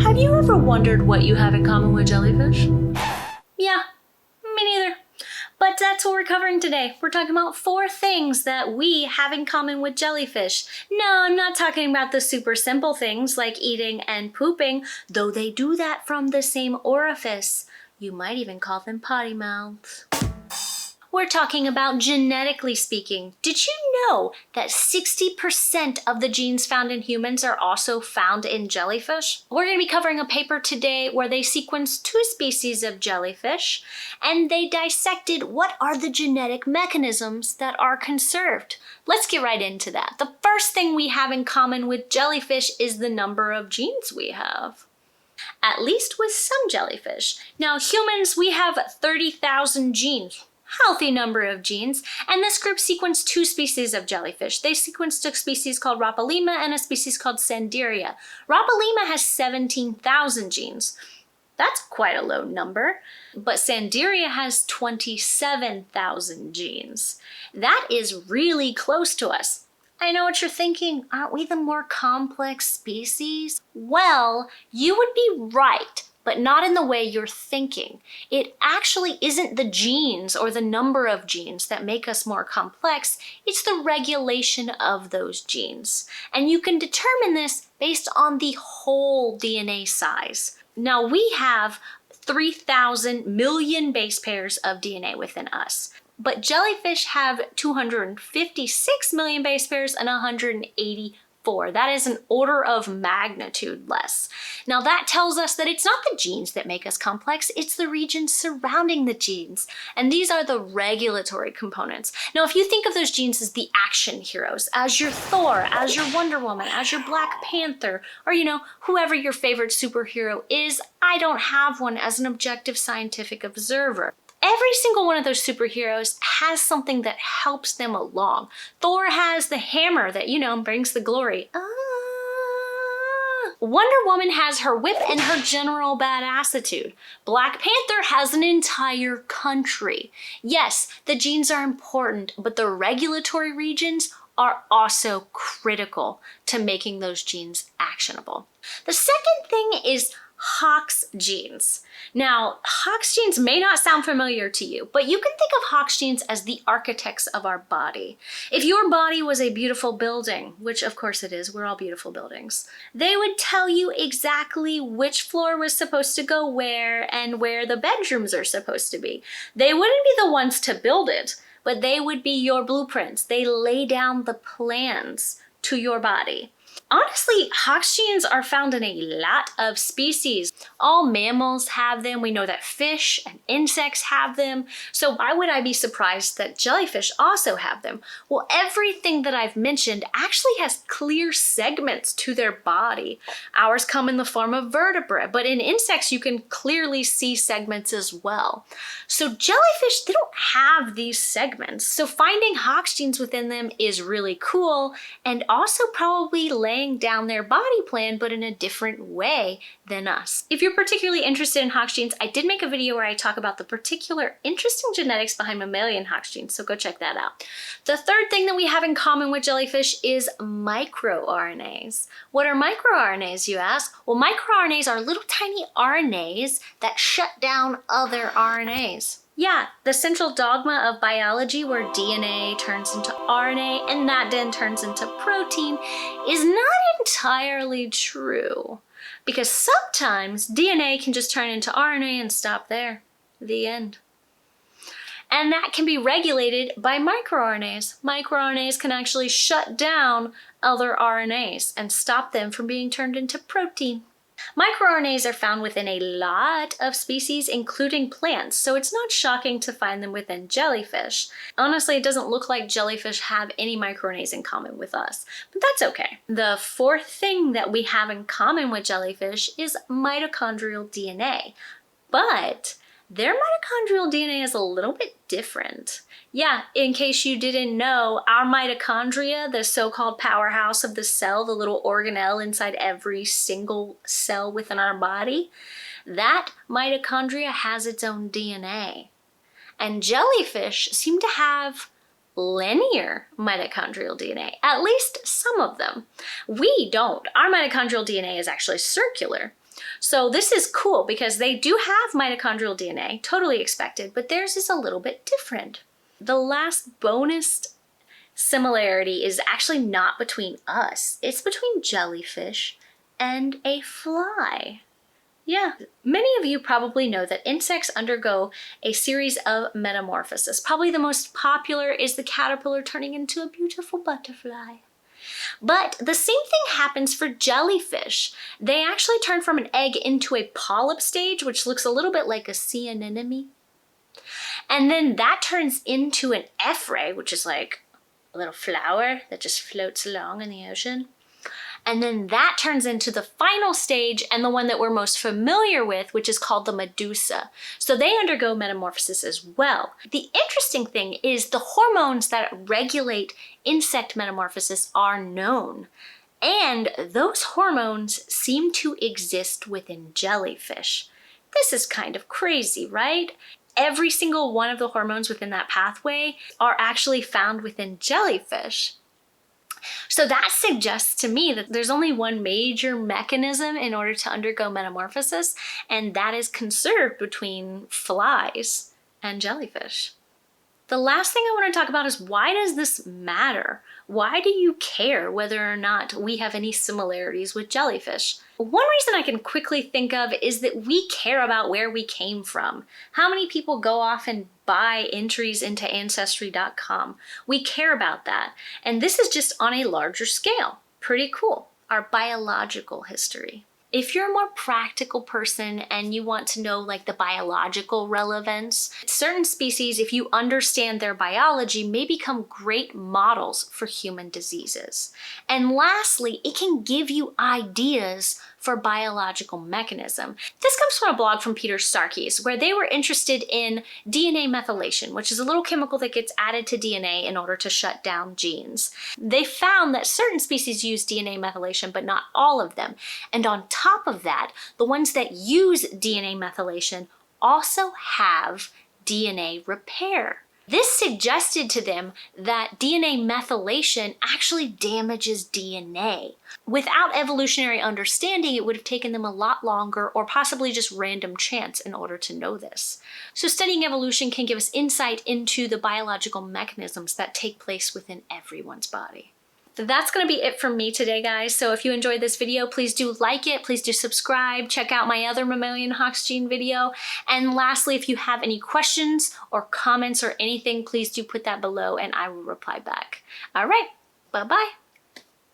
Have you ever wondered what you have in common with jellyfish? Yeah, me neither. But that's what we're covering today. We're talking about 4 things that we have in common with jellyfish. No, I'm not talking about the super simple things like eating and pooping, though they do that from the same orifice. You might even call them potty mouths. We're talking about genetically speaking. Did you know that 60% of the genes found in humans are also found in jellyfish? We're going to be covering a paper today where they sequenced 2 species of jellyfish and they dissected what are the genetic mechanisms that are conserved. Let's get right into that. The first thing we have in common with jellyfish is the number of genes we have. At least with some jellyfish. Now humans, we have 30,000 genes. Healthy number of genes, and this group sequenced 2 species of jellyfish. They sequenced a species called Rhopalima and a species called Sanderia. Rhopalima has 17,000 genes. That's quite a low number, but Sanderia has 27,000 genes. That is really close to us. I know what you're thinking, aren't we the more complex species? Well, you would be right, but not in the way you're thinking. It actually isn't the genes or the number of genes that make us more complex, it's the regulation of those genes. And you can determine this based on the whole DNA size. Now we have 3,000 million base pairs of DNA within us, but jellyfish have 256 million base pairs and 184. That is an order of magnitude less. Now that tells us that it's not the genes that make us complex, it's the regions surrounding the genes. And these are the regulatory components. Now if you think of those genes as the action heroes, as your Thor, as your Wonder Woman, as your Black Panther, or whoever your favorite superhero is, I don't have one as an objective scientific observer. Every single one of those superheroes has something that helps them along. Thor has the hammer that, brings the glory. Wonder Woman has her whip and her general badassitude. Black Panther has an entire country. Yes, the genes are important, but the regulatory regions are also critical to making those genes actionable. The second thing is Hox genes. Now, Hox genes may not sound familiar to you, but you can think of Hox genes as the architects of our body. If your body was a beautiful building, which of course it is, we're all beautiful buildings, they would tell you exactly which floor was supposed to go where and where the bedrooms are supposed to be. They wouldn't be the ones to build it, but they would be your blueprints. They lay down the plans to your body. Honestly, Hox genes are found in a lot of species. All mammals have them. We know that fish and insects have them. So why would I be surprised that jellyfish also have them? Well, everything that I've mentioned actually has clear segments to their body. Ours come in the form of vertebrae, but in insects you can clearly see segments as well. So jellyfish, they don't have these segments. So finding Hox genes within them is really cool and also probably laying down their body plan, but in a different way than us. If you're particularly interested in Hox genes, I did make a video where I talk about the particular interesting genetics behind mammalian Hox genes, so go check that out. The third thing that we have in common with jellyfish is microRNAs. What are microRNAs, you ask? Well, microRNAs are little tiny RNAs that shut down other RNAs. Yeah, the central dogma of biology where DNA turns into RNA and that then turns into protein is not entirely true. Because sometimes DNA can just turn into RNA and stop there. The end. And that can be regulated by microRNAs. MicroRNAs can actually shut down other RNAs and stop them from being turned into protein. MicroRNAs are found within a lot of species, including plants, so it's not shocking to find them within jellyfish. Honestly, it doesn't look like jellyfish have any microRNAs in common with us, but that's okay. The fourth thing that we have in common with jellyfish is mitochondrial DNA, but their mitochondrial DNA is a little bit different. Yeah, in case you didn't know, our mitochondria, the so-called powerhouse of the cell, the little organelle inside every single cell within our body, that mitochondria has its own DNA. And jellyfish seem to have linear mitochondrial DNA, at least some of them. We don't. Our mitochondrial DNA is actually circular. So this is cool because they do have mitochondrial DNA, totally expected, but theirs is a little bit different. The last bonus similarity is actually not between us. It's between jellyfish and a fly. Yeah, many of you probably know that insects undergo a series of metamorphoses. Probably the most popular is the caterpillar turning into a beautiful butterfly. But the same thing happens for jellyfish. They actually turn from an egg into a polyp stage, which looks a little bit like a sea anemone. And then that turns into an ephrae, which is like a little flower that just floats along in the ocean. And then that turns into the final stage and the one that we're most familiar with, which is called the medusa. So they undergo metamorphosis as well. The interesting thing is the hormones that regulate insect metamorphosis are known. And those hormones seem to exist within jellyfish. This is kind of crazy, right? Every single one of the hormones within that pathway are actually found within jellyfish. So that suggests to me that there's only one major mechanism in order to undergo metamorphosis, and that is conserved between flies and jellyfish. The last thing I want to talk about is, why does this matter? Why do you care whether or not we have any similarities with jellyfish? One reason I can quickly think of is that we care about where we came from. How many people go off and buy entries into Ancestry.com? We care about that. And this is just on a larger scale. Pretty cool. Our biological history. If you're a more practical person and you want to know like the biological relevance, certain species, if you understand their biology, may become great models for human diseases. And lastly, it can give you ideas for biological mechanism. This comes from a blog from Peter Sarkis, where they were interested in DNA methylation, which is a little chemical that gets added to DNA in order to shut down genes. They found that certain species use DNA methylation, but not all of them. And on top of that, the ones that use DNA methylation also have DNA repair. This suggested to them that DNA methylation actually damages DNA. Without evolutionary understanding, it would have taken them a lot longer, or possibly just random chance, in order to know this. So studying evolution can give us insight into the biological mechanisms that take place within everyone's body. That's going to be it from me today, guys. So if you enjoyed this video, please do like it, please do subscribe, check out my other mammalian Hox gene video. And lastly, if you have any questions or comments or anything, please do put that below and I will reply back. All right, bye-bye.